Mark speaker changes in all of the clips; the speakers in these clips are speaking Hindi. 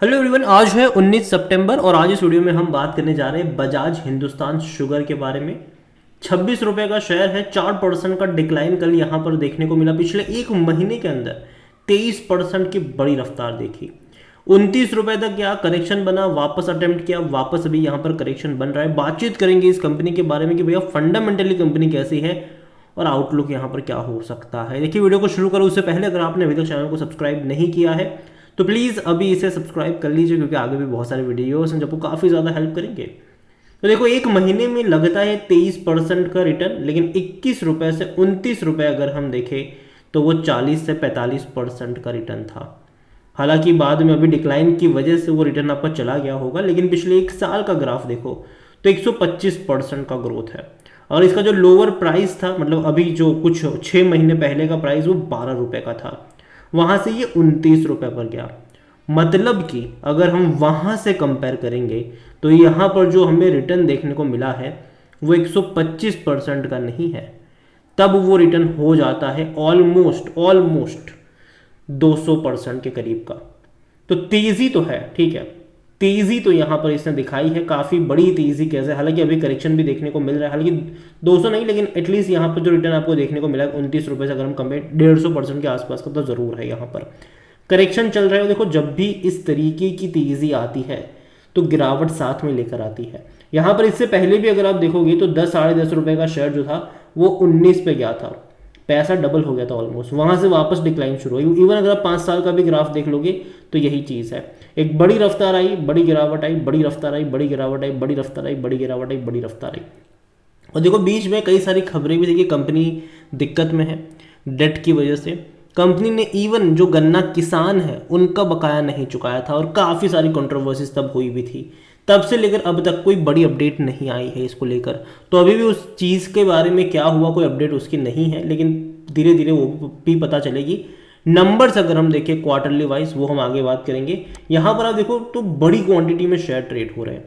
Speaker 1: हेलो एवरीवन, आज है 19 सितंबर और आज इस वीडियो में हम बात करने जा रहे हैं बजाज हिंदुस्तान शुगर के बारे में। 26 रुपए का शेयर है, 4% का डिक्लाइन कल यहाँ पर देखने को मिला। पिछले एक महीने के अंदर 23% की बड़ी रफ्तार देखी। 29 रुपए तक क्या करेक्शन बना, वापस अटेम्प्ट किया, वापस अभी यहाँ पर करेक्शन बन रहा है। बातचीत करेंगे इस कंपनी के बारे में कि भैया फंडामेंटली कंपनी कैसी है और आउटलुक यहाँ पर क्या हो सकता है। देखिए, वीडियो को शुरू करो उससे पहले अगर आपने अभी तक चैनल को सब्सक्राइब नहीं किया है तो प्लीज़ अभी इसे सब्सक्राइब कर लीजिए, क्योंकि आगे भी बहुत सारे वीडियोस हैं जो आपको काफ़ी ज़्यादा हेल्प करेंगे। तो देखो, एक महीने में लगता है 23% का रिटर्न, लेकिन 21 रुपये से 29 रुपये अगर हम देखें तो वो 40 से 45% का रिटर्न था। हालांकि बाद में अभी डिक्लाइन की वजह से वो रिटर्न आपका चला गया होगा, लेकिन पिछले एक साल का ग्राफ देखो तो 125% का ग्रोथ है। और इसका जो लोअर प्राइस था, मतलब अभी जो कुछ 6 महीने पहले का प्राइस, वो 12 रुपये का था। वहाँ से ये 29 रुपये पर गया। मतलब कि अगर हम वहाँ से कंपेयर करेंगे तो यहाँ पर जो हमें रिटर्न देखने को मिला है वो 125% का नहीं है, तब वो रिटर्न हो जाता है ऑलमोस्ट 200% के करीब का। तो तेज़ी तो है, ठीक है, तेज़ी तो यहाँ पर इसने दिखाई है, काफ़ी बड़ी तेज़ी कैसे। हालांकि अभी करेक्शन भी देखने को मिल रहा है, हालांकि 200 नहीं, लेकिन एटलीस्ट यहाँ पर जो रिटर्न आपको देखने को मिला है 29 रुपये से अगर हम कंपेयर 150% के आसपास का तो ज़रूर है। यहाँ पर करेक्शन चल रहा है। देखो, जब भी इस तरीके की तेज़ी आती है तो गिरावट साथ में लेकर आती है। यहाँ पर इससे पहले भी अगर आप देखोगे तो 10 साढ़े 10 रुपये का शेयर जो था वो 19 पे गया था, पैसा डबल हो गया था ऑलमोस्ट। वहाँ से वापस डिक्लाइन शुरू हुई। इवन अगर आप 5 साल का भी ग्राफ देख लोगे तो यही चीज़ है। एक बड़ी रफ्तार आई, बड़ी गिरावट आई, बड़ी रफ्तार आई, बड़ी गिरावट आई, बड़ी रफ्तार आई, बड़ी गिरावट आई, बड़ी रफ्तार आई। और देखो, बीच में कई सारी खबरें भी थी कि कंपनी दिक्कत में है डेट की वजह से। कंपनी ने इवन जो गन्ना किसान है उनका बकाया नहीं चुकाया था, और काफ़ी सारी कंट्रोवर्सीज तब हुई भी थी। तब से लेकर अब तक कोई बड़ी अपडेट नहीं आई है इसको लेकर। तो अभी भी उस चीज़ के बारे में क्या हुआ, कोई अपडेट उसकी नहीं है, लेकिन धीरे धीरे वो भी पता चलेगी। नंबर्स अगर हम देखें क्वार्टरली वाइज, वो हम आगे बात करेंगे। यहाँ पर आप देखो तो बड़ी क्वांटिटी में शेयर ट्रेड हो रहे हैं।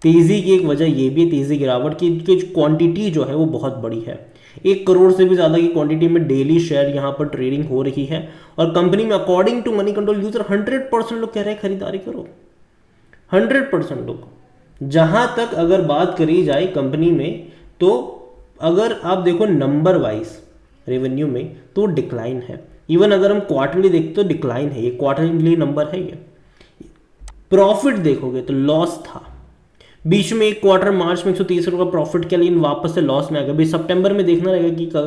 Speaker 1: तेज़ी की एक वजह ये भी है, तेज़ी गिरावट की क्वांटिटी जो है वो बहुत बड़ी है। 1 करोड़ से भी ज़्यादा की क्वांटिटी में डेली शेयर यहाँ पर ट्रेडिंग हो रही है। और कंपनी में according to Moneycontrol user 100% लोग कह रहे हैं खरीदारी करो। 100% लोग। जहाँ तक अगर बात करी जाए कंपनी में, तो अगर आप देखो नंबर वाइज रेवेन्यू में तो डिक्लाइन है। इवन अगर हम क्वार्टरली देखते तो डिक्लाइन है, ये क्वार्टरली नंबर है ये। प्रॉफिट देखोगे तो लॉस था बीच में एक क्वार्टर, मार्च में 130 रुपये का प्रॉफिट किया, लेकिन वापस से लॉस में आ गया। अभी सितंबर में देखना रहेगा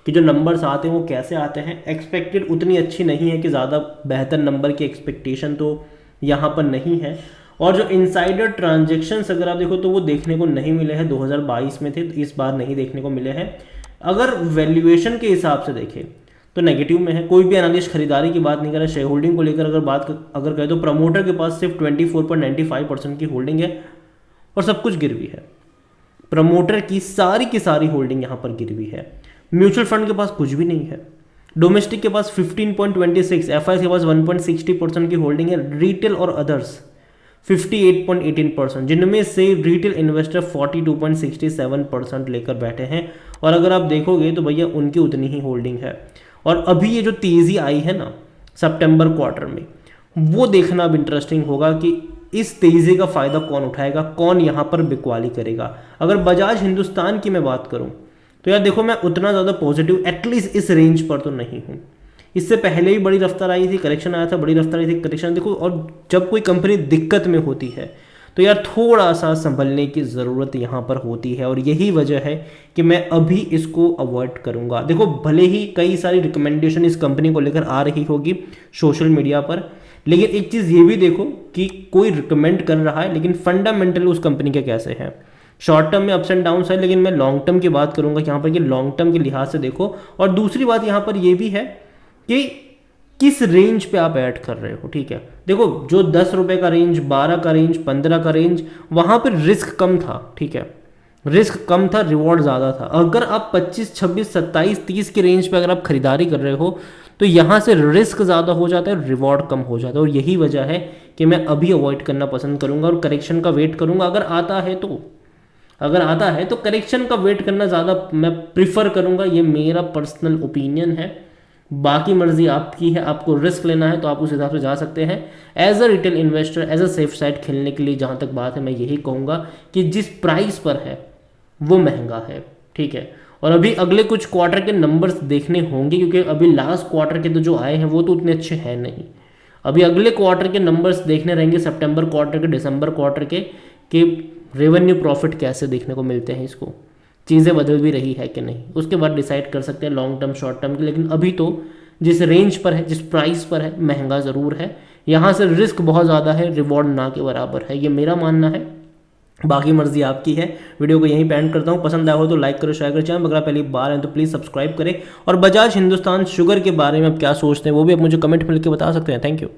Speaker 1: कि जो नंबर्स आते हैं वो कैसे आते हैं। एक्सपेक्टेड उतनी अच्छी नहीं है कि ज़्यादा बेहतर नंबर की एक्सपेक्टेशन तो यहाँ पर नहीं है। और जो इनसाइडर ट्रांजेक्शन्स अगर आप देखो तो वो देखने को नहीं मिले हैं। 2022 में थे, तो इस बार नहीं देखने को मिले हैं। अगर वैल्यूएशन के हिसाब से देखें तो नेगेटिव में है। कोई भी एनालिस्ट खरीदारी की बात नहीं कर रहा है। शेयर होल्डिंग को लेकर अगर कहें तो प्रमोटर के पास सिर्फ 24.95% की होल्डिंग है और सब कुछ गिरवी है। प्रमोटर की सारी होल्डिंग यहाँ पर गिरवी है। म्यूचुअल फंड के पास कुछ भी नहीं है। डोमेस्टिक के पास 15.26, एफआई के पास 1.60% की होल्डिंग है। रिटेल और अदर्स 58.18%, जिनमें से रिटेल इन्वेस्टर 42.67% लेकर बैठे हैं। और अगर आप देखोगे तो भैया उनकी उतनी ही होल्डिंग है। और अभी ये जो तेज़ी आई है ना सितंबर क्वार्टर में, वो देखना अब इंटरेस्टिंग होगा कि इस तेज़ी का फ़ायदा कौन उठाएगा, कौन यहाँ पर बिकवाली करेगा। अगर बजाज हिंदुस्तान की मैं बात करूँ तो यार देखो, मैं उतना ज़्यादा पॉजिटिव एटलीस्ट इस रेंज पर तो नहीं हूँ। इससे पहले भी बड़ी रफ्तार आई थी, करेक्शन आया था, बड़ी रफ्तार आई थी, करेक्शन देखो। और जब कोई कंपनी दिक्कत में होती है तो यार थोड़ा सा संभलने की ज़रूरत यहाँ पर होती है, और यही वजह है कि मैं अभी इसको अवॉइड करूँगा। देखो, भले ही कई सारी रिकमेंडेशन इस कंपनी को लेकर आ रही होगी सोशल मीडिया पर, लेकिन एक चीज़ ये भी देखो कि कोई रिकमेंड कर रहा है, लेकिन फंडामेंटल उस कंपनी के कैसे हैं। शॉर्ट टर्म में अप्स एंड डाउन्स है, लेकिन मैं लॉन्ग टर्म की बात करूँगा यहाँ पर कि लॉन्ग टर्म के लिहाज से देखो। और दूसरी बात यहाँ पर ये भी है कि किस रेंज पे आप ऐड कर रहे हो, ठीक है। देखो, जो 10 रुपये का रेंज, 12 का रेंज, 15 का रेंज, वहाँ पर रिस्क कम था, ठीक है। रिस्क कम था, रिवॉर्ड ज़्यादा था। अगर आप 25, 26, 27, 30 के रेंज पे अगर आप खरीदारी कर रहे हो तो यहाँ से रिस्क ज़्यादा हो जाता है, रिवॉर्ड कम हो जाता है। और यही वजह है कि मैं अभी अवॉइड करना पसंद करूँगा और करेक्शन का वेट करूँगा। अगर आता है तो करेक्शन का वेट करना ज़्यादा मैं प्रिफर करूँगा। ये मेरा पर्सनल ओपिनियन है। बाकी मर्जी आपकी है, आपको रिस्क लेना है तो आप उस हिसाब से जा सकते हैं। As a retail investor, as a safe side खेलने के लिए जहाँ तक बात है, मैं यही कहूँगा कि जिस प्राइस पर है वो महंगा है, ठीक है। और अभी अगले कुछ क्वार्टर के नंबर्स देखने होंगे, क्योंकि अभी लास्ट क्वार्टर के तो जो आए हैं वो तो उतने अच्छे हैं नहीं। अभी अगले क्वार्टर के नंबर्स देखने रहेंगे, सितंबर क्वार्टर के, दिसंबर क्वार्टर के, कि रेवेन्यू प्रॉफिट कैसे देखने को मिलते हैं, इसको चीज़ें बदल भी रही है कि नहीं, उसके बाद डिसाइड कर सकते हैं लॉन्ग टर्म शॉर्ट टर्म की। लेकिन अभी तो जिस रेंज पर है, जिस प्राइस पर है, महंगा ज़रूर है। यहाँ से रिस्क बहुत ज़्यादा है, रिवॉर्ड ना के बराबर है, ये मेरा मानना है। बाकी मर्जी आपकी है। वीडियो को यहीं पे एंड करता हूँ। पसंद आया हो तो लाइक करो, शेयर करो। चैनल अगर आप पहली बार हैं तो प्लीज़ सब्सक्राइब करें। और बजाज हिंदुस्तान शुगर के बारे में आप क्या सोचते हैं वो भी आप मुझे कमेंट में लिख के बता सकते हैं। Thank you.